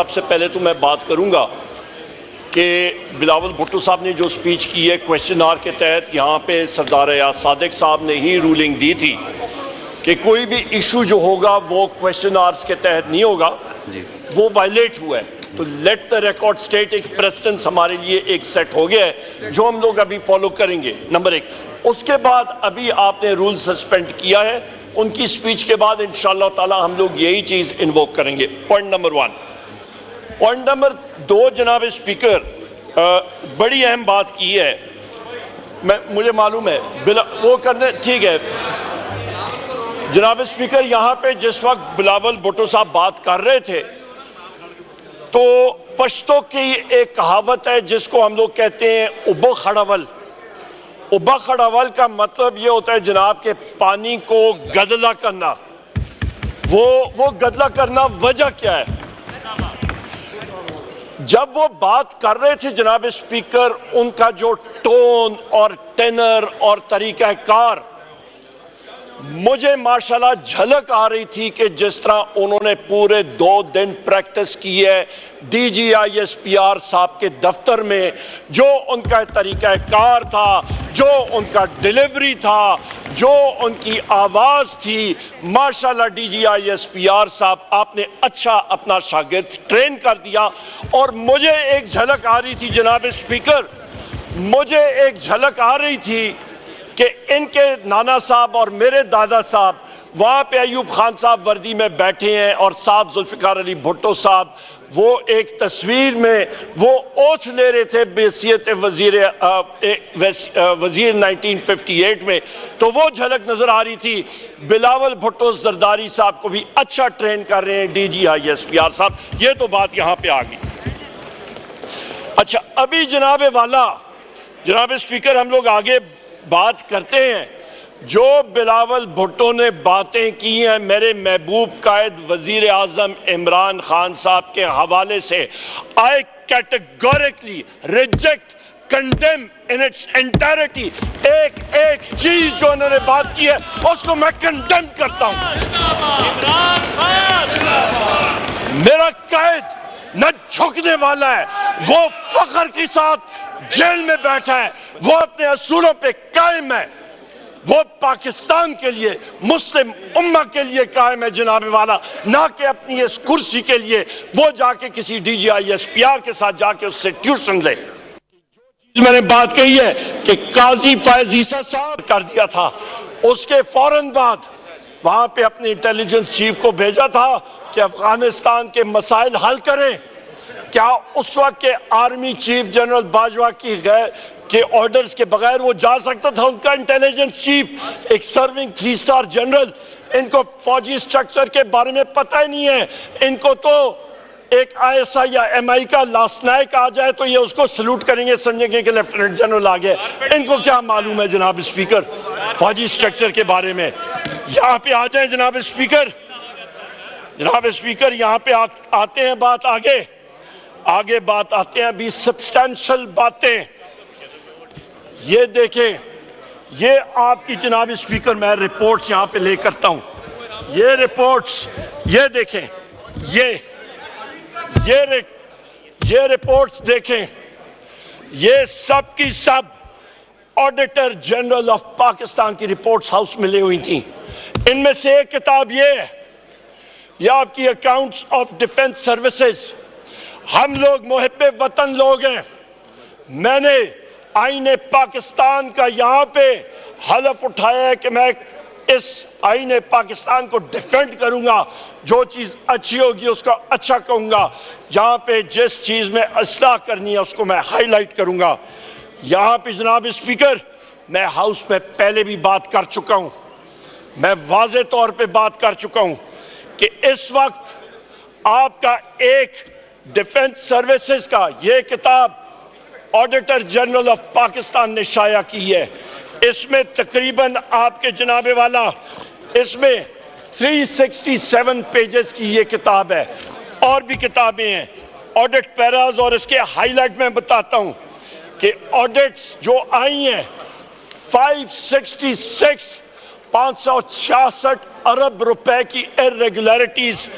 सबसे पहले तो मैं बात करूंगा कि बिलावल भुट्टो साहब ने जो स्पीच की है क्वेश्चन आवर के तहत, यहाँ पे सरदार अयाज सादिक साहब ने ही रूलिंग दी थी कि कोई भी इशू जो होगा वो क्वेश्चन आवर्स के तहत नहीं होगा, वो वायलेट हुआ है। तो लेट द रिकॉर्ड स्टेट, एक प्रेसिडेंस हमारे लिए एक सेट हो गया है जो हम लोग अभी फॉलो करेंगे, नंबर एक। उसके बाद अभी आपने रूल सस्पेंड किया है, उनकी स्पीच के बाद इंशाअल्लाह ताला हम लोग यही चीज़ इन्वोक करेंगे। Point number 1। पॉइंट नंबर 2, जनाब स्पीकर बड़ी अहम बात की है, मुझे मालूम है वो करने, ठीक है जनाब स्पीकर। यहाँ पे जिस वक्त बिलावल भुट्टो साहब बात कर रहे थे तो पश्तो की एक कहावत है जिसको हम लोग कहते हैं उब्बा खड़ावल। उब्बा खड़ावल का मतलब ये होता है जनाब के पानी को गदला करना। वो गदला करना वजह क्या है? जब वो बात कर रहे थे जनाब स्पीकर, उनका जो टोन और टेनर और तरीका कार, मुझे माशाल्लाह झलक आ रही थी कि जिस तरह उन्होंने पूरे 2 दिन प्रैक्टिस की है DGISPR साहब के दफ्तर में, जो उनका तरीका कार था, जो उनका डिलीवरी था, जो उनकी आवाज़ थी, माशाल्लाह DGISPR साहब आपने अच्छा अपना शागिर्द ट्रेन कर दिया। और मुझे एक झलक आ रही थी जनाब स्पीकर, मुझे एक झलक आ रही थी कि इनके नाना साहब और मेरे दादा साहब वहाँ पे अयूब खान साहब वर्दी में बैठे हैं और साथ जुल्फ़िकार अली भुट्टो साहब, वो एक तस्वीर में वो ओथ ले रहे थे बेसियत वजीर 1958 में, तो वो झलक नजर आ रही थी। बिलावल भुट्टो जरदारी साहब को भी अच्छा ट्रेन कर रहे हैं DGISPR साहब, ये तो बात यहाँ पे आ गई। अच्छा, अभी जनाब स्पीकर हम लोग आगे बात करते हैं। जो बिलावल भुट्टो ने बातें की हैं मेरे महबूब कायद वजीर आजम इमरान खान साहब के हवाले से, I categorically reject, condemn in its entirety. एक चीज जो उन्होंने बात की है उसको मैं कंडेम करता हूं। मेरा कायद न झुकने वाला है, वो फख्र के साथ जेल में बैठा है, वो अपने असूलों पे कायम है, वो पाकिस्तान के लिए, मुस्लिम उम्मा के लिए कायम है जनाब वाला, ना कि अपनी इस कुर्सी के लिए। वो जाके किसी DGISPR के साथ जाके उससे ट्यूशन ले। मैंने बात कही है कि काजी फैज ईसा साहब कर दिया था, उसके फौरन बाद वहां पे अपने इंटेलिजेंस चीफ को भेजा था कि अफगानिस्तान के मसाइल हल करें। क्या उस वक्त के आर्मी चीफ जनरल बाजवा के ऑर्डर्स के बगैर वो जा सकता था? उनका इंटेलिजेंस चीफ एक सर्विंग 3 स्टार जनरल, इनको फौजी स्ट्रक्चर के बारे में पता ही नहीं है। इनको तो एक ISI या MI का लासनायक आ जाए तो ये उसको सल्यूट करेंगे, समझेंगे कि लेफ्टिनेंट जनरल आ गए। इनको क्या मालूम है जनाब स्पीकर फौजी स्ट्रक्चर के बारे में? यहाँ पे आ जाए जनाब स्पीकर, यहाँ पे आते हैं, बात आगे बात आते हैं अभी सब्सटेंशियल बातें। ये देखें, ये आपकी जनाब स्पीकर मैं रिपोर्ट्स यहाँ पे ले करता हूँ, ये रिपोर्ट्स, ये देखें, ये रिपोर्ट्स देखें, ये सब की सब ऑडिटर जनरल ऑफ पाकिस्तान की रिपोर्ट्स हाउस में ले हुई थी। इनमें से एक किताब ये है, ये आपकी अकाउंट्स ऑफ डिफेंस सर्विसेज। हम लोग मुहिब्बे वतन लोग हैं, मैंने आईने पाकिस्तान का यहाँ पे हलफ उठाया है कि मैं इस आईने पाकिस्तान को डिफेंड करूंगा, जो चीज़ अच्छी होगी उसको अच्छा कहूँगा, यहाँ पे जिस चीज़ में इस्लाह करनी है उसको मैं हाईलाइट करूँगा। यहाँ पे जनाब स्पीकर मैं हाउस में पहले भी बात कर चुका हूँ, मैं वाज़े तौर पे बात कर चुका हूँ कि इस वक्त आपका एक डिफेंस सर्विसेज का ये किताब ऑडिटर जनरल ऑफ पाकिस्तान ने शाया की है। इसमें तकरीबन आपके जनाबे वाला, इसमें 367 पेजेस की ये किताब है। और भी किताबें हैं ऑडिट पैराज, और इसके हाईलाइट में बताता हूं कि ऑडिट्स जो आई हैं 566 अरब रुपए की इरेगुलरिटीज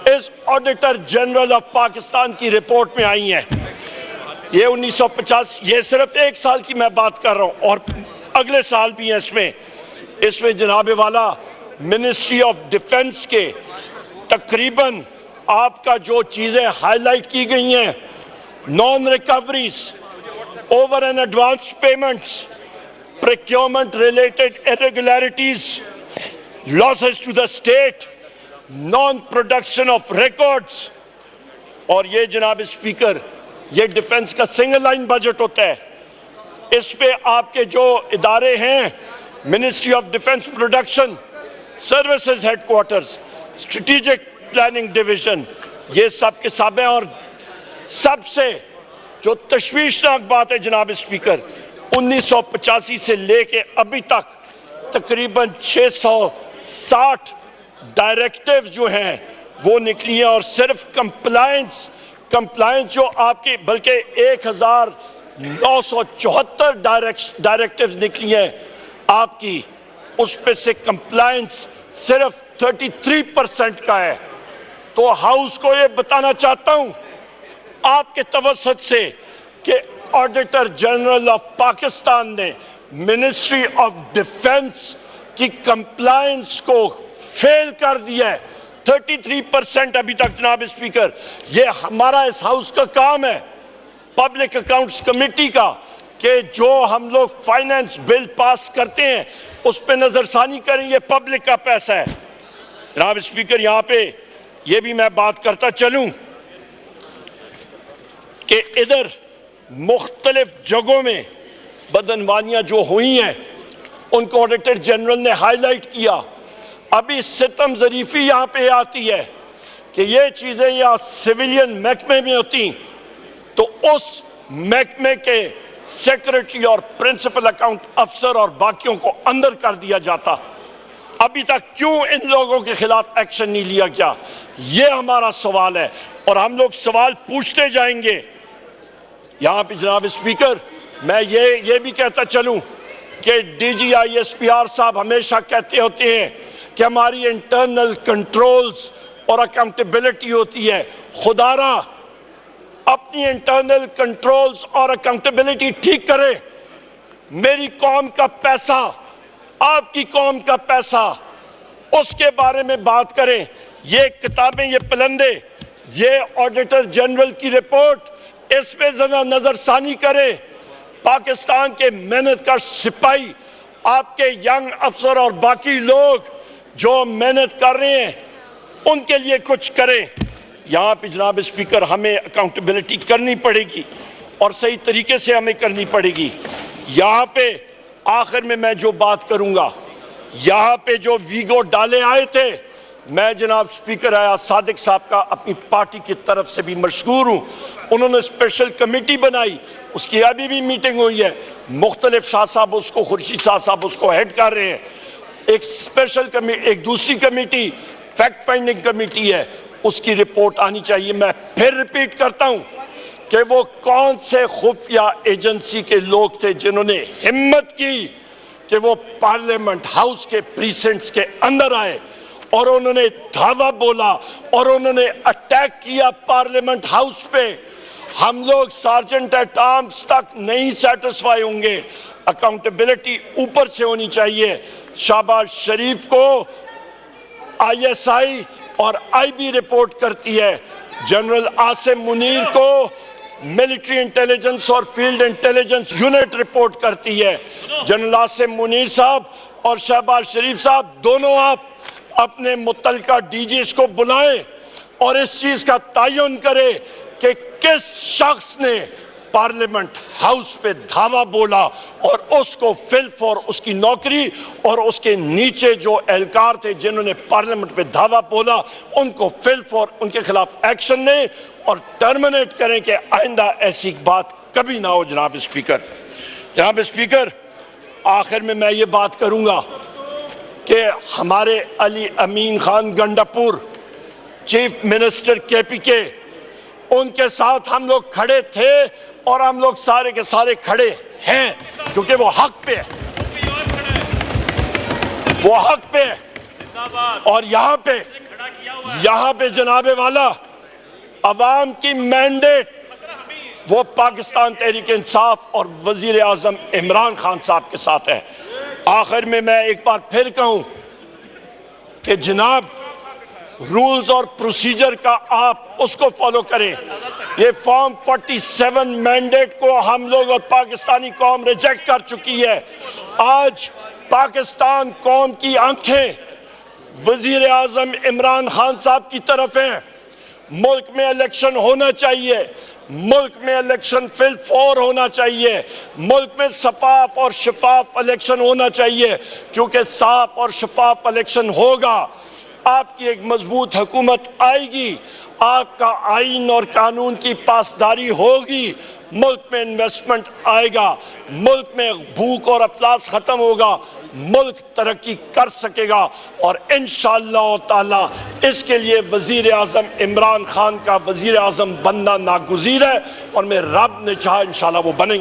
इस ऑडिटर जनरल ऑफ पाकिस्तान की रिपोर्ट में आई हैं। ये 1950, ये सिर्फ एक साल की मैं बात कर रहा हूं और अगले साल भी है इसमें जनाबे वाला मिनिस्ट्री ऑफ डिफेंस के तकरीबन आपका जो चीजें हाईलाइट की गई हैं, non recoveries, over and advance payments, procurement related irregularities, losses to the state, non production of records. और ये जनाब स्पीकर, ये डिफेंस का सिंगल लाइन बजट होता है। इस पे आपके जो इदारे हैं, ministry of defence production, services headquarters, strategic planning division, ये सब के सब हैं। और सबसे जो तशवीशनाक बात है जनाब स्पीकर, 1985 से लेके अभी तक तकरीबन 660 डायरेक्टिव जो हैं वो निकली हैं। और सिर्फ कंप्लायंस जो आपकी, बल्कि 1974 डायरेक्टिव्स निकली हैं आपकी, उस पे से कंप्लायंस सिर्फ 33% का है। तो हाउस को ये बताना चाहता हूं आपके तवसत से कि ऑडिटर जनरल ऑफ पाकिस्तान ने मिनिस्ट्री ऑफ डिफेंस की कंप्लायंस को फेल कर दिया है। 33% अभी तक जनाब स्पीकर। ये हमारा इस हाउस का काम है, पब्लिक अकाउंट्स कमेटी का, कि जो हम लोग फाइनेंस बिल पास करते हैं उस पर नजरसानी करें। ये पब्लिक का पैसा है जनाब स्पीकर। यहां पे ये भी मैं बात करता चलूं कि इधर मुख्तलिफ जगहों में बदनवानियां जो हुई हैं उनको ऑडिटर जनरल ने हाईलाइट किया। अभी सितम ज़रीफ़ी यहाँ पे आती है कि ये चीज़ें यहाँ सिविलियन महकमे में होती तो उस महकमे के सेक्रेटरी और प्रिंसिपल अकाउंट अफसर और बाकियों को अंदर कर दिया जाता। अभी तक क्यों इन लोगों के खिलाफ एक्शन नहीं लिया गया, ये हमारा सवाल है और हम लोग सवाल पूछते जाएंगे। यहाँ पे जनाब स्पीकर, मैं ये भी कहता चलूं कि DGISPR साहब हमेशा कहते होते हैं कि हमारी इंटरनल कंट्रोल्स और अकाउंटेबिलिटी होती है। खुदारा अपनी इंटरनल कंट्रोल्स और अकाउंटेबिलिटी ठीक करें। मेरी कौम का पैसा, आपकी कौम का पैसा, उसके बारे में बात करें। ये किताबें, ये पलंदे, ये ऑडिटर जनरल की रिपोर्ट, इस पे जरा नजरसानी करें। पाकिस्तान के मेहनत का सिपाही, आपके यंग अफसर और बाकी लोग जो मेहनत कर रहे हैं उनके लिए कुछ करें। यहाँ पे जनाब स्पीकर हमें अकाउंटेबिलिटी करनी पड़ेगी और सही तरीके से हमें करनी पड़ेगी। यहाँ पे आखिर में मैं जो बात करूँगा, यहाँ पे जो वीगो डाले आए थे, मैं जनाब स्पीकर आया सादिक साहब का अपनी पार्टी की तरफ से भी मशकूर हूँ। उन्होंने स्पेशल कमेटी बनाई, उसकी अभी भी मीटिंग हुई है। मुख्तलिफ शाह साहब उसको, खुर्शीद शाह साहब उसको हेड कर रहे हैं। एक स्पेशल कमेटी, एक दूसरी कमेटी फैक्ट फाइंडिंग कमेटी है, उसकी रिपोर्ट आनी चाहिए। मैं फिर रिपीट करता हूं कि वो कौन से खुफिया एजेंसी के लोग थे जिन्होंने हिम्मत की कि वो पार्लियामेंट हाउस के प्रीसेंट्स के अंदर आए और उन्होंने धावा बोला और उन्होंने अटैक किया पार्लियामेंट हाउस पे। हम लोग सार्जेंट एट आर्म्स तक नहीं सेटिस्फाई होंगे, अकाउंटेबिलिटी ऊपर से होनी चाहिए। शहबाज शरीफ को ISI और IB रिपोर्ट करती है, जनरल आसिम मुनीर को मिलिट्री इंटेलिजेंस और फील्ड इंटेलिजेंस यूनिट रिपोर्ट करती है। जनरल आसिम मुनीर साहब और शहबाज शरीफ साहब दोनों आप अपने मुतल्लिका DGs को बुलाएं और इस चीज का तयन करें कि किस शख्स ने पार्लियामेंट हाउस पे धावा बोला और उसको फिल फॉर उसकी नौकरी और उसके नीचे जो एहलकार थे जिन्होंने पार्लियामेंट पे धावा बोला उनको फिल फॉर, उनके खिलाफ एक्शन लें और टर्मिनेट करें कि आइंदा ऐसी बात कभी ना हो। जनाब स्पीकर, आखिर में मैं ये बात करूंगा कि हमारे Ali Amin Khan Gandapur chief minister KPK, उनके साथ हम लोग खड़े थे और हम लोग सारे के सारे खड़े हैं क्योंकि वो हक पे है, वो हक पे है। और यहाँ यहाँ पे जनाबे वाला अवाम की मैंडेट वो पाकिस्तान तहरीक इंसाफ और वजीर आजम इमरान खान साहब के साथ है। आखिर में मैं एक बार फिर कहूं कि जनाब रूल्स और प्रोसीजर का आप उसको फॉलो करें। ये फॉर्म 47 मैंडेट को हम लोग और पाकिस्तानी कौम रिजेक्ट कर चुकी है। आज पाकिस्तान कौम की आंखें वजीर आजम इमरान खान साहब की तरफ हैं। मुल्क में इलेक्शन होना चाहिए, मुल्क में इलेक्शन फिल फॉर होना चाहिए, मुल्क में शफाफ और शफाफ इलेक्शन होना चाहिए, क्योंकि साफ और शफाफ इलेक्शन होगा, आपकी एक मजबूत हुकूमत आएगी, आपका आइन और कानून की पासदारी होगी, मुल्क में इन्वेस्टमेंट आएगा, मुल्क में भूख और अफलास खत्म होगा, मुल्क तरक्की कर सकेगा। और इंशाअल्लाह ताला इसके लिए वजीर आजम इमरान खान का वजीर आजम बनना नागुज़ीर है और मैं रब ने चाहा इंशाअल्लाह वो बनेंगे।